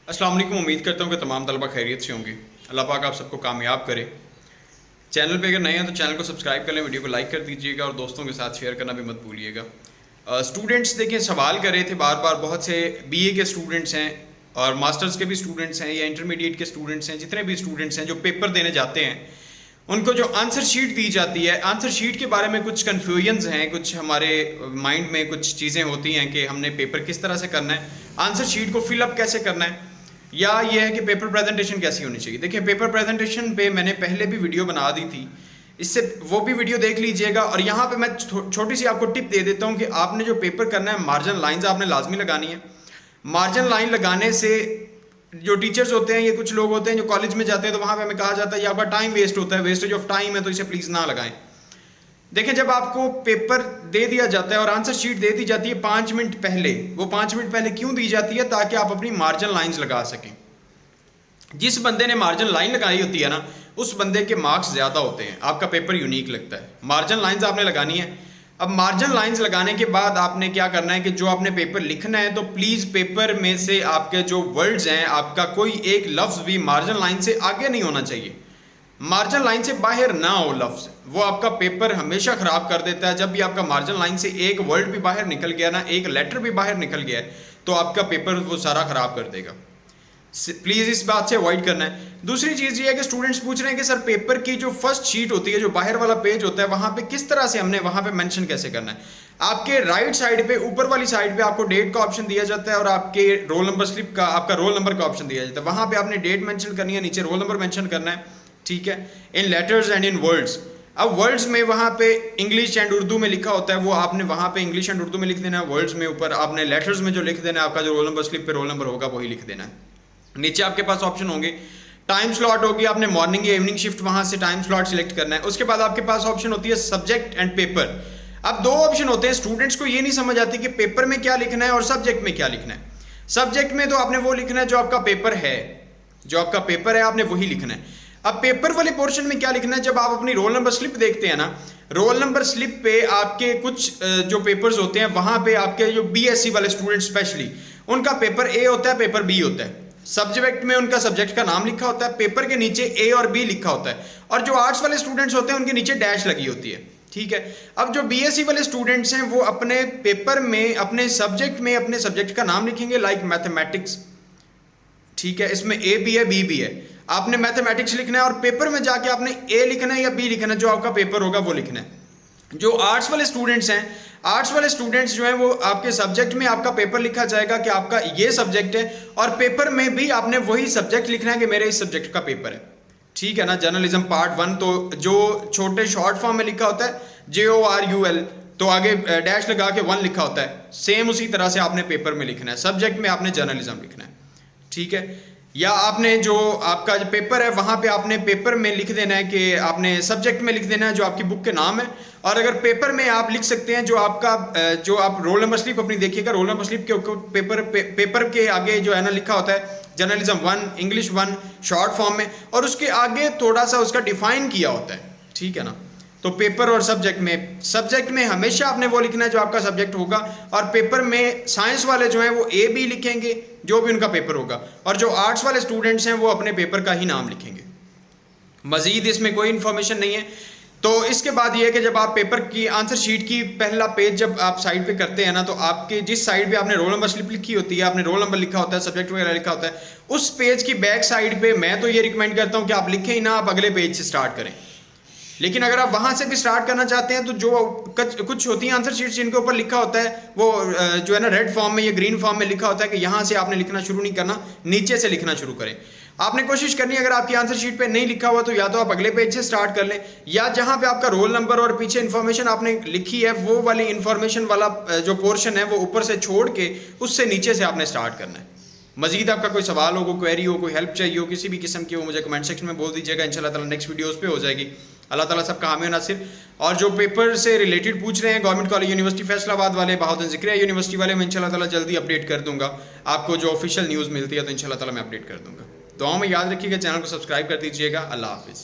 अस्सलाम वालेकुम। उम्मीद करता हूँ कि तमाम तलबा खैरियत से होंगे। अल्लाह पाक आप सबको कामयाब करे। चैनल पे अगर नए हैं तो चैनल को सब्सक्राइब कर लें, वीडियो को लाइक कर दीजिएगा और दोस्तों के साथ शेयर करना भी मत भूलिएगा। स्टूडेंट्स देखिए सवाल कर रहे थे बार बार, बहुत से बीए के स्टूडेंट्स हैं और मास्टर्स के भी स्टूडेंट्स हैं या इंटरमीडिएट के स्टूडेंट्स हैं, जितने भी स्टूडेंट्स हैं जो पेपर देने जाते हैं उनको जो आंसर शीट दी जाती है, आंसर शीट के बारे में कुछ कन्फ्यूजन्स हैं, कुछ हमारे माइंड में कुछ चीज़ें होती हैं कि हमने पेपर किस तरह से करना है, आंसर शीट को फिलअप कैसे करना है, या ये है कि पेपर प्रेजेंटेशन कैसी होनी चाहिए। देखिए पेपर प्रेजेंटेशन पे मैंने पहले भी वीडियो बना दी थी, इससे वो भी वीडियो देख लीजिएगा। और यहाँ पे मैं छोटी सी आपको टिप दे देता हूँ कि आपने जो पेपर करना है मार्जिन लाइंस आपने लाजमी लगानी है। मार्जिन लाइन लगाने से जो टीचर्स होते हैं, ये कुछ लोग होते हैं जो कॉलेज में जाते हैं तो वहाँ पे हमें कहा जाता है ये आपका टाइम वेस्ट होता है, वेस्टेज ऑफ टाइम है, तो इसे प्लीज़ ना लगाएं। देखें जब आपको पेपर दे दिया जाता है और आंसर शीट दे दी जाती है 5 मिनट पहले, वो 5 मिनट पहले क्यों दी जाती है? ताकि आप अपनी मार्जिन लाइंस लगा सकें। जिस बंदे ने मार्जिन लाइन लगाई होती है ना, उस बंदे के मार्क्स ज़्यादा होते हैं, आपका पेपर यूनिक लगता है। मार्जिन लाइंस आपने लगानी है। अब मार्जिन लाइंस लगाने के बाद आपने क्या करना है कि जो आपने पेपर लिखना है तो प्लीज़ पेपर में से आपके जो वर्ड्स हैं, आपका कोई एक लफ्ज़ भी मार्जिन लाइन से आगे नहीं होना चाहिए, मार्जिन लाइन से बाहर ना हो लफ्ज़। वो आपका पेपर हमेशा ख़राब कर देता है। जब भी आपका मार्जिन लाइन से एक वर्ड भी बाहर निकल गया ना, एक लेटर भी बाहर निकल गया है, तो आपका पेपर वो सारा ख़राब कर देगा। प्लीज़ इस बात से अवॉइड करना है। दूसरी चीज़ ये है कि स्टूडेंट्स पूछ रहे हैं कि सर पेपर की जो फर्स्ट शीट होती है, जो बाहर वाला पेज होता है, वहाँ पे किस तरह से हमने वहाँ पे मेंशन कैसे करना है। आपके राइट साइड पे ऊपर वाली साइड पे आपको डेट का ऑप्शन दिया जाता है और आपके रोल नंबर स्लिप का, आपका रोल नंबर का ऑप्शन दिया जाता है। वहाँ पे आपने डेट मेंशन करनी है, नीचे रोल नंबर मेंशन करना है, ठीक है, इन लेटर्स एंड इन वर्ड्स। अब वर्ड्स में वहाँ पे इंग्लिश एंड उर्दू में लिखा होता है, वो आपने वहाँ पे इंग्लिश एंड उर्दू में लिख देना है। वर्ड्स में ऊपर आपने लेटर्स में जो लिख देना है, आपका जो रोल नंबर स्लिप पे रोल नंबर होगा वही लिख देना है। नीचे आपके पास ऑप्शन होंगे, टाइम स्लॉट होगी, आपने मॉर्निंग या इवनिंग शिफ्ट वहाँ से टाइम स्लॉट सिलेक्ट करना है। उसके बाद आपके पास ऑप्शन होती है सब्जेक्ट एंड पेपर। अब दो ऑप्शन होते हैं, स्टूडेंट्स को ये नहीं समझ आती कि पेपर में क्या लिखना है और सब्जेक्ट में क्या लिखना है। सब्जेक्ट में तो आपने वो लिखना है जो आपका पेपर है, जो आपका पेपर है आपने वही लिखना है। अब पेपर वाले पोर्शन में क्या लिखना है? जब आप अपनी रोल नंबर स्लिप देखते हैं ना, रोल नंबर स्लिप पे आपके कुछ जो पेपर्स होते हैं, वहां पे आपके जो बीएससी वाले स्टूडेंट स्पेशली, उनका पेपर ए होता है, पेपर बी होता है। सब्जेक्ट में उनका सब्जेक्ट का नाम लिखा होता है, पेपर के नीचे ए और बी लिखा होता है। और जो आर्ट्स वाले स्टूडेंट्स होते हैं उनके नीचे डैश लगी होती है, ठीक है। अब जो बीएससी वाले स्टूडेंट्स हैं वो अपने पेपर में अपने सब्जेक्ट का नाम लिखेंगे, लाइक मैथमेटिक्स, ठीक है, इसमें ए भी है बी भी है। आपने मैथमेटिक्स लिखना है और पेपर में जाके आपने ए लिखना है या बी लिखना है, जो आपका पेपर होगा वो लिखना है। जो आर्ट्स वाले स्टूडेंट्स हैं, आर्ट्स वाले स्टूडेंट्स जो हैं वो आपके सब्जेक्ट में आपका पेपर लिखा जाएगा कि आपका ये सब्जेक्ट है, और पेपर में भी आपने वही सब्जेक्ट लिखना है कि मेरे इस सब्जेक्ट का पेपर है, ठीक है ना। जर्नलिज्म पार्ट 1, तो जो छोटे शॉर्ट फॉर्म में लिखा होता है JORUL, तो आगे डैश लगा के 1 लिखा होता है, सेम उसी तरह से आपने पेपर में लिखना है। सब्जेक्ट में आपने जर्नलिज्म लिखना है, ठीक है। या आपने जो आपका जो पेपर है वहाँ पे आपने पेपर में लिख देना है कि आपने सब्जेक्ट में लिख देना है जो आपकी बुक के नाम है। और अगर पेपर में आप लिख सकते हैं जो आपका जो आप रोल नंबर स्लिप अपनी देखिएगा, रोल नंबर स्लिप के पेपर के आगे जो है ना लिखा होता है जर्नलिज्म 1, इंग्लिश 1 शॉर्ट फॉर्म में, और उसके आगे थोड़ा सा उसका डिफाइन किया होता है, ठीक है ना। तो पेपर और सब्जेक्ट में हमेशा आपने वो लिखना है जो आपका सब्जेक्ट होगा, और पेपर में साइंस वाले जो हैं वो ए बी लिखेंगे जो भी उनका पेपर होगा, और जो आर्ट्स वाले स्टूडेंट्स हैं वो अपने पेपर का ही नाम लिखेंगे। मजीद इसमें कोई इन्फॉर्मेशन नहीं है। तो इसके बाद ये है कि जब आप पेपर की आंसर शीट की पहला पेज जब आप साइड पे करते हैं ना, तो आपके जिस साइड पे आपने रोल नंबर स्लिप लिखी होती है, आपने रोल नंबर लिखा होता है, सब्जेक्ट वगैरह लिखा होता है, उस पेज की बैक साइड पे मैं तो ये रिकमेंड करता हूँ कि आप लिखें ही ना, आप अगले पेज से स्टार्ट करें। लेकिन अगर आप वहाँ से भी स्टार्ट करना चाहते हैं तो जो कुछ होती हैं आंसर शीट जिनके ऊपर लिखा होता है वो जो है ना रेड फॉर्म में या ग्रीन फॉर्म में लिखा होता है कि यहाँ से आपने लिखना शुरू नहीं करना, नीचे से लिखना शुरू करें। आपने कोशिश करनी है अगर आपकी आंसर शीट पे नहीं लिखा हुआ तो या तो आप अगले पेज से स्टार्ट कर लें, या जहाँ पे आपका रोल नंबर और पीछे इन्फॉर्मेशन आपने लिखी है वो वाली इन्फॉर्मेशन वाला जो पोर्शन है वो ऊपर से छोड़ के उससे नीचे से आपने स्टार्ट करना है। मजीद आपका कोई सवाल हो, कोई क्वेरी हो, कोई हेल्प चाहिए हो किसी भी किस्म की, वो मुझे कमेंट सेक्शन में बोल दीजिएगा। इंशाल्लाह ताला नेक्स्ट वीडियोस पे हो जाएगी। अल्लाह ताला सबका हामी नासिर। और जो पेपर से रिलेटेड पूछ रहे हैं गवर्नमेंट कॉलेज यूनिवर्सिटी फैसलाबाद वाले, बहाउद्दीन ज़िक्रिया यूनिवर्सिटी वाले, मैं इंशाल्लाह ताला जल्दी अपडेट कर दूंगा। आपको जो ऑफिशियल न्यूज़ मिलती है तो इंशाल्लाह ताला मैं अपडेट कर दूंगा। दुआ में याद रखिएगा, चैनल को सब्सक्राइब कर दीजिएगा। अल्लाह हाफिज़।